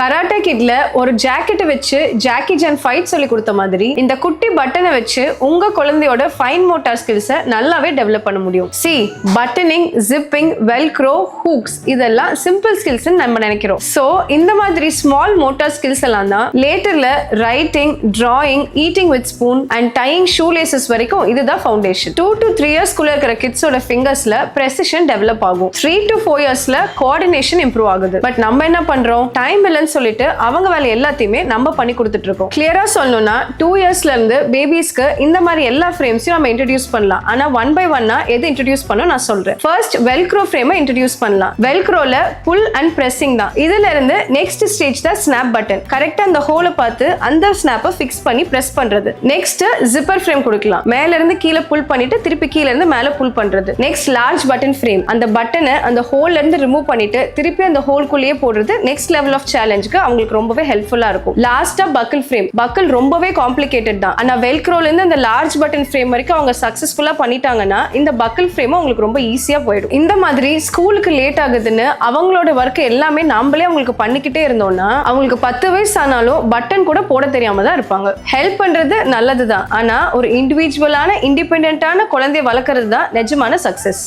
Karate கிட்ல ஒரு jacket வச்சு Jackie Chan fight சொல்லி கொடுத்த மாதிரி இந்த குட்டி பட்டனை வச்சு உங்க குழந்தையோட ஃபைன் மோட்டார் ஸ்கில்ஸை நல்லாவே டெவலப் பண்ண முடியும். பட்டனிங், ஜிப்பிங், வெல்க்ரோ, ஹூக்ஸ் இதெல்லாம் சிம்பிள் ஸ்கில்ஸ் நம்ம நினைக்கிறோம். சோ இந்த மாதிரி ஸ்மால் மோட்டார் ஸ்கில்ஸ் எல்லாம் தான் லேட்டர்ல writing, drawing, eating with spoon and tying shoe laces வரைக்கும் இதுதான் ஃபவுண்டேஷன். 2 to 3 years குள்ள இருக்கிற கிட்ஸோட ஃபிங்கர்ஸ்ல precision டெவலப் ஆகும். 3 to 4 yearsல கோஆர்டினேஷன் இம்ப்ரூவ் ஆகுது. பட் நம்ம என்ன பண்றோம், டைம் இல்லைன்னு சொல்லிட்டு அவங்க வேலை எல்லாத்தையுமே நம்ம பண்ணி கொடுத்துட்டு இருக்கோம். கிளியரா சொல்லணும்னா 2 yearsல இருந்து பேபிஸ்க்கு இந்த மாதிரி எல்லா ஃப்ரேம்ஸையும் நம்ம இன்ட்ரோடியூஸ் பண்ணலாம். ஆனா 1 by 1 எது இன்ட்ரோடியூஸ் பண்ணணும் நான் சொல்றேன். ஃபர்ஸ்ட் வெல்க்ரோ ஃப்ரேமை இன்ட்ரோடியூஸ் பண்ணலாம். வெல்க்ரோல புல் அண்ட் பிரessing தான். இதுல இருந்து நெக்ஸ்ட் ஸ்டேஜ் தான் ஸ்னாப் பட்டன். கரெக்டா அந்த ஹோலை பார்த்து அந்த ஸ்னாப்பை ஃபிக்ஸ் பண்ணி பிரஸ் பண்றது. நெக்ஸ்ட் ஜிப்பர் ஃப்ரேம் கொடுக்கலாம். மேல இருந்து கீழே புல் பண்ணிட்டு திருப்பி கீழ இருந்து மேல புல் பண்றது. Next large button frame. அந்த பட்டனை அந்த ஹோல்ல இருந்து ரிமூவ் பண்ணிட்டு திருப்பி அந்த ஹோல்குள்ளேயே போடுறது நெக்ஸ்ட் லெவல் ஆஃப் சேலஞ்சுக்கு அவங்களுக்கு ரொம்பவே ஹெல்ப்ஃபுல்லா இருக்கும். லாஸ்டா பக்கிள் ஃப்ரேம். பக்கிள் ரொம்பவே காம்ப்ளிகேட்டட் தான். ஆனா வெல்க்ரோல இருந்து அந்த லார்ஜ் பட்டன் ஃப்ரேம் வரைக்கும் அவங்க சக்சஸ்ஃபுல்லா பண்ணிட்டாங்கன்னா இந்த பக்கிள் ஃப்ரேம் உங்களுக்கு ரொம்ப ஈஸியா போயிடும். இந்த மாதிரி ஸ்கூலுக்கு லேட் ஆகுதுன்னு அவங்களோட ஒர்க் எல்லாமே நாமளே அவங்களுக்கு பண்ணிக்கிட்டே இருந்தோம்னா அவங்களுக்கு 10 வயசு ஆனாலும் பட்டன் கூட போட தெரியாம தான் இருப்பாங்க. ஹெல்ப் பண்றது நல்லதுதான். ஆனா ஒரு இண்டிவிஜுவலான இண்டிபெண்டன்டான குழந்தைய வளர்க்கறது தான் நிஜமான சக்சஸ்.